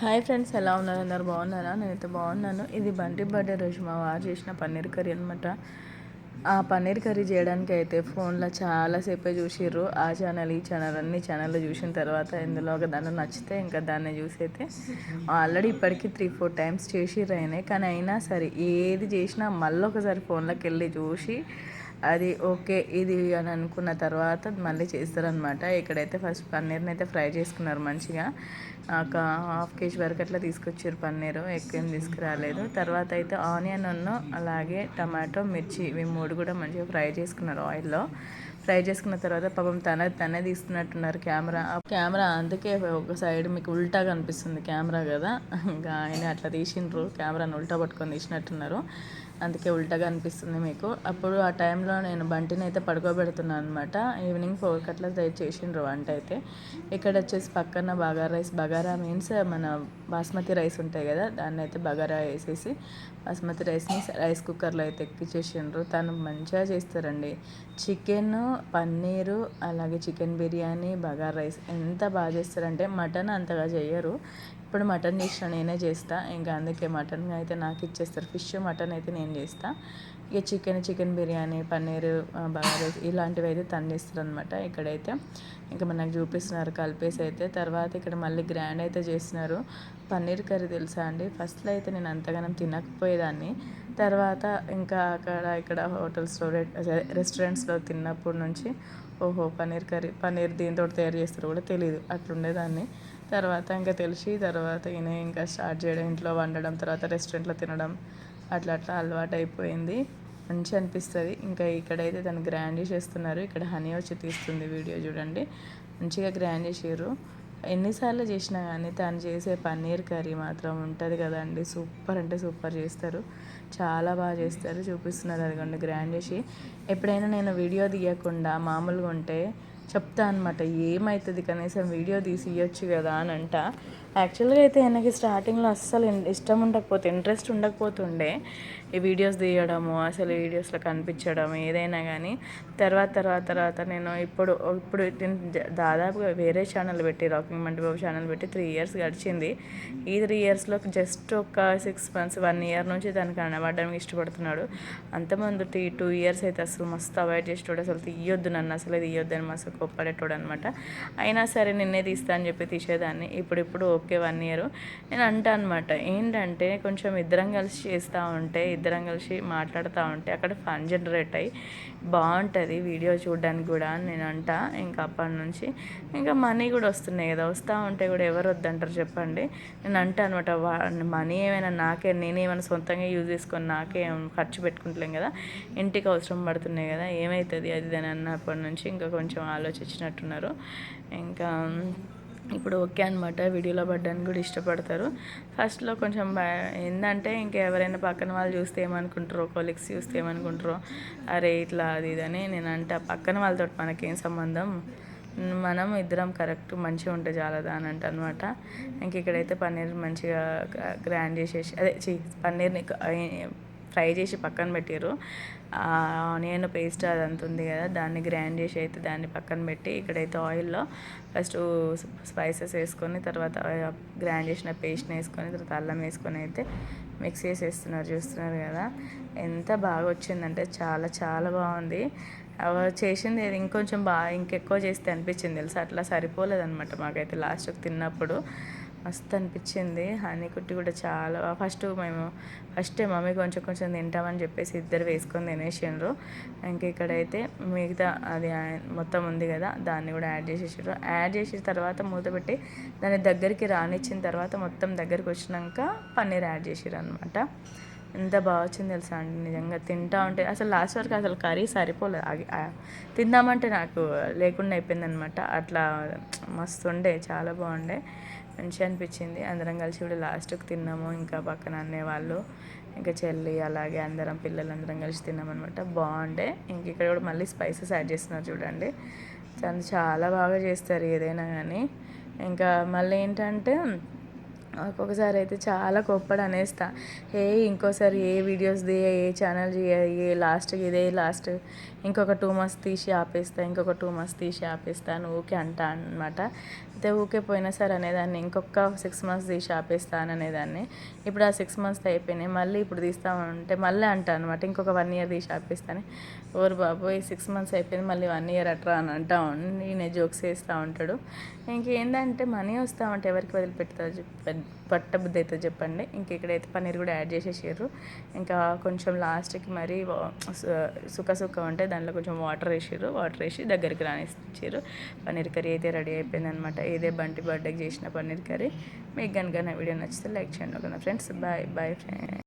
Hi friends, ఎలా ఉన్నారు? అందరు బాగున్నారా? నేనైతే బాగున్నాను. ఇది బంటి బర్త్డే రోజు మా వారు చేసిన పన్నీర్ కర్రీ అనమాట. ఆ పన్నీర్ కర్రీ చేయడానికి అయితే ఫోన్లో చాలాసేపే చూసిర్రు. ఆ ఛానల్ ఈ ఛానల్ అన్ని ఛానల్లో చూసిన తర్వాత ఇందులో ఒక దాన్ని నచ్చితే ఇంకా దాన్ని చూసి అయితే ఆల్రెడీ ఇప్పటికీ 3-4 టైమ్స్ చేసిర్రు అయినాయి. కానీ అయినా సరే ఏది చేసినా మళ్ళీ ఒకసారి ఫోన్లోకి వెళ్ళి చూసి అది ఓకే ఇది అని అనుకున్న తర్వాత మళ్ళీ చేస్తారనమాట. ఇక్కడైతే ఫస్ట్ పన్నీర్ని అయితే ఫ్రై చేసుకున్నారు మంచిగా. ఒక హాఫ్ కేజీ వరకు అట్లా తీసుకొచ్చారు పన్నీరు, ఎక్కువ ఏం తీసుకురాలేదు. తర్వాత అయితే ఆనియన్ అలాగే టమాటో మిర్చి ఇవి మూడు కూడా మంచిగా ఫ్రై చేసుకున్నారు ఆయిల్లో. ఫ్రై చేసుకున్న తర్వాత పాపం తనే తీస్తున్నట్టున్నారు కెమెరా అందుకే ఒక సైడ్ మీకు ఉల్టా కనిపిస్తుంది కెమెరా కదా, ఇంకా ఆయన అట్లా తీసిండ్రు, కెమెరాని ఉల్టా పట్టుకొని తీసినట్టున్నారు, అందుకే ఉల్టాగా అనిపిస్తుంది మీకు. అప్పుడు ఆ టైంలో నేను బంటిని అయితే పడుకోబెడుతున్నాను అనమాట. ఈవినింగ్ 4 అట్లా చేసిండ్రు వంట అయితే. ఇక్కడ వచ్చేసి పక్కన బగారా మీన్స్ మన బాస్మతి రైస్ ఉంటాయి కదా, దాన్ని అయితే బగారా వేసేసి బాస్మతి రైస్ కుక్కర్లో అయితే ఎక్కిచ్చేసిండ్రు. తను మంచిగా చేస్తారండి చికెన్, పన్నీరు, అలాగే చికెన్ బిర్యానీ, బగారా రైస్ ఎంత బాగా చేస్తారంటే మటన్ అంతగా చేయరు. ఇప్పుడు మటన్ చేసిన నేనే చేస్తా, ఇంకా అందుకే మటన్ అయితే నాకు ఇచ్చేస్తారు. ఫిష్ మటన్ అయితే నేను చేస్తా. ఇక చికెన్ బిర్యానీ, పన్నీరు, బగారా రైస్ ఇలాంటివి అయితే తను చేస్తారు అనమాట. ఇక్కడైతే ఇంకా మనకు చూపిస్తున్నారు కలిపేసి అయితే. తర్వాత ఇక్కడ మళ్ళీ గ్రాండ్ అయితే చేస్తున్నారు. పన్నీర్ కర్రీ తెలుసా అండి, ఫస్ట్లో అయితే నేను అంతగానం తినకపోయేదాన్ని. తర్వాత ఇంకా ఇక్కడ హోటల్స్లో రెస్టారెంట్స్లో తిన్నప్పటి నుంచి ఓహో పన్నీర్ దీంతో తయారు చేస్తారో కూడా తెలియదు, అట్లుండేదాన్ని. తర్వాత ఇంకా తర్వాత ఈయన ఇంకా స్టార్ట్ చేయడం, ఇంట్లో వండడం, తర్వాత రెస్టారెంట్లో తినడం, అట్లా అలవాటు అయిపోయింది. మంచిగా అనిపిస్తుంది. ఇంకా ఇక్కడైతే తను గ్రాండ్ చేస్తున్నారు. ఇక్కడ హనీ వచ్చి తీస్తుంది వీడియో చూడండి, మంచిగా గ్రాండ్ చేసారు. ఎన్నిసార్లు చేసినా కానీ తను చేసే పన్నీర్ కర్రీ మాత్రం ఉంటుంది కదండి, సూపర్ అంటే సూపర్ చేస్తారు, చాలా బాగా చేస్తారు. చూపిస్తున్నారు అదిగోండి గ్రాండ్ చేసి. ఎప్పుడైనా నేను వీడియో తీయకుండా మామూలుగా ఉంటే చెప్తా అనమాట, ఏమవుతుంది కనీసం వీడియో తీసి ఇవ్వచ్చు కదా అని అంట. యాక్చువల్గా అయితే ఆయనకి స్టార్టింగ్లో అస్సలు ఇష్టం ఉండకపోతే, ఇంట్రెస్ట్ ఉండకపోతుండే ఈ వీడియోస్ తీయడము, అసలు వీడియోస్లో కనిపించడం ఏదైనా కానీ. తర్వాత నేను ఇప్పుడు దాదాపుగా వేరే ఛానల్ పెట్టి, రాకింగ్ మంటి బాబు ఛానల్ పెట్టి 3 ఇయర్స్ గడిచింది. ఈ 3 ఇయర్స్లో జస్ట్ ఒక 6 months 1 year నుంచి దానికి అనబడడానికి ఇష్టపడుతున్నాడు. అంతమంది 2 years అయితే అసలు మస్తు అవాయిడ్ చేసేటోడు, అసలు తీయొద్దు నన్ను, అసలు తీయొద్దు అని మస్తు కోప్పడేటోడు అనమాట. అయినా సరే నిన్నే తీస్తా అని చెప్పి తీసేదాన్ని. ఇప్పుడు ఓకే 1 year నేను అంటా అనమాట, ఏంటంటే కొంచెం ఇద్దరం కలిసి చేస్తూ ఉంటే, ఇద్దరం కలిసి మాట్లాడుతూ ఉంటే అక్కడ ఫన్ జనరేట్ అయ్యి బాగుంటుంది వీడియో చూడడానికి కూడా అని నేను అంటా. ఇంకా అప్పటి నుంచి ఇంకా మనీ కూడా వస్తున్నాయి కదా, వస్తూ ఉంటే కూడా ఎవరు వద్దంటారు చెప్పండి. నేను అంటా అనమాట, మనీ ఏమైనా నేనేమైనా సొంతంగా యూజ్ చేసుకొని నాకే ఖర్చు పెట్టుకుంటలేం కదా, ఇంటికి అవసరం పడుతున్నాయి కదా, ఏమవుతుంది అది అని అన్నప్పటి నుంచి ఇంకా కొంచెం ఆలోచించినట్టున్నారు. ఇంకా ఇప్పుడు ఓకే అనమాట, వీడియోలో పడ్డానికి కూడా ఇష్టపడతారు. ఫస్ట్లో కొంచెం ఏంటంటే ఇంకెవరైనా పక్కన వాళ్ళు చూస్తే ఏమనుకుంటారో, కొలీగ్స్ చూస్తే ఏమనుకుంటారో, అరే ఇట్లా అది ఇదని. నేను అంటే పక్కన వాళ్ళతో మనకేం సంబంధం, మనం ఇద్దరం కరెక్ట్ మంచిగా ఉంటే చాలదా అని అంట అనమాట. ఇంక ఇక్కడైతే పన్నీర్ మంచిగా గ్రైండ్ చేసేసి పన్నీర్ని ఫ్రై చేసి పక్కన పెట్టారు. ఆనియన్ పేస్ట్ అదంతా ఉంది కదా, దాన్ని గ్రైండ్ చేసి అయితే దాన్ని పక్కన పెట్టి ఇక్కడైతే ఆయిల్లో ఫస్ట్ స్పైసెస్ వేసుకొని, తర్వాత గ్రైండ్ చేసిన పేస్ట్ని వేసుకొని, తర్వాత అల్లం వేసుకొని అయితే మిక్స్ చేసేస్తున్నారు. చూస్తున్నారు కదా ఎంత బాగా వచ్చిందంటే చాలా చాలా బాగుంది. చేసింది ఇంకొంచెం ఇంకెక్కువ చేస్తే అనిపించింది తెలుసా, అట్లా సరిపోలేదన్నమాట మాకైతే లాస్ట్కి తిన్నప్పుడు. మస్తు అనిపించింది. హనీ కుట్టి కూడా చాలా ఫస్ట్ మమ్మీ కొంచెం తింటామని చెప్పేసి ఇద్దరు వేసుకొని తినేసిండ్రు. ఇంక ఇక్కడైతే మిగతా అది మొత్తం ఉంది కదా, దాన్ని కూడా యాడ్ చేసిన తర్వాత మూత పెట్టి దాన్ని దగ్గరికి రానిచ్చిన తర్వాత మొత్తం దగ్గరికి వచ్చినాక పన్నీర్ యాడ్ చేసారు అనమాట. ఎంత బాగా వచ్చింది తెలుసా అండి, నిజంగా తింటా ఉంటే అసలు లాస్ట్ వరకు అసలు కర్రీ సరిపోలేదు, తిందామంటే నాకు లేకుండా అయిపోయిందనమాట. అట్లా మస్తు ఉండే, చాలా బాగుండే, మంచిగా అనిపించింది. అందరం కలిసి కూడా లాస్ట్కి తిన్నాము. ఇంకా పక్కన అనేవాళ్ళు, ఇంకా చెల్లి, అలాగే పిల్లలందరం కలిసి తిన్నామన్నమాట. బాగుండే. ఇంక ఇక్కడ కూడా మళ్ళీ స్పైసెస్ యాడ్ చేస్తున్నారు చూడండి, చాలా బాగా చేస్తారు ఏదైనా కానీ. ఇంకా మళ్ళీ ఏంటంటే ఒక్కొక్కసారి అయితే చాలా కోప్పడి అనేస్తా. ఇంకోసారి ఏ వీడియోస్ది ఏ ఛానల్ ఏ లాస్ట్కి ఇదే లాస్ట్, ఇంకొక 2 మంత్స్ తీసి ఆపేస్తా, ఇంకొక 2 మంత్స్ తీసి ఆపేస్తా అని ఊకే అంటా అనమాట. అయితే ఊకే పోయినా సరే అనేదాన్ని ఇంకొక 6 మంత్స్ తీసి ఆపేస్తా అని అనేదాన్ని. ఇప్పుడు ఆ 6 మంత్స్ అయిపోయినాయి, మళ్ళీ ఇప్పుడు తీస్తామంటే మళ్ళీ అంటా అనమాట ఇంకొక 1 ఇయర్ తీసి ఆపేస్తాను. ఓరు బాబోయ్ 6 మంత్స్ అయిపోయింది మళ్ళీ 1 ఇయర్ అట్రా అని అంటా నేను జోక్స్ వేస్తూ ఉంటాడు. ఇంకేంటంటే మనీ వస్తూ ఉంటే ఎవరికి వదిలిపెడతారు పట్టబుద్ధి అవుతుంది చెప్పండి. ఇంక ఇక్కడైతే పన్నీర్ కూడా యాడ్ చేసేసారు. ఇంకా కొంచెం లాస్ట్కి మరి సుక్క ఉంటే దాంట్లో కొంచెం వాటర్ వేసి దగ్గరికి రానిచ్చారు. పన్నీర్ కర్రీ అయితే రెడీ అయిపోయింది అనమాట. ఇదే బంటి బర్త్డేకి చేసిన పన్నీర్ కర్రీ. మీకు కనుక నా వీడియో నచ్చితే లైక్ చేయండి ఓకేనా ఫ్రెండ్స్. Bye friends.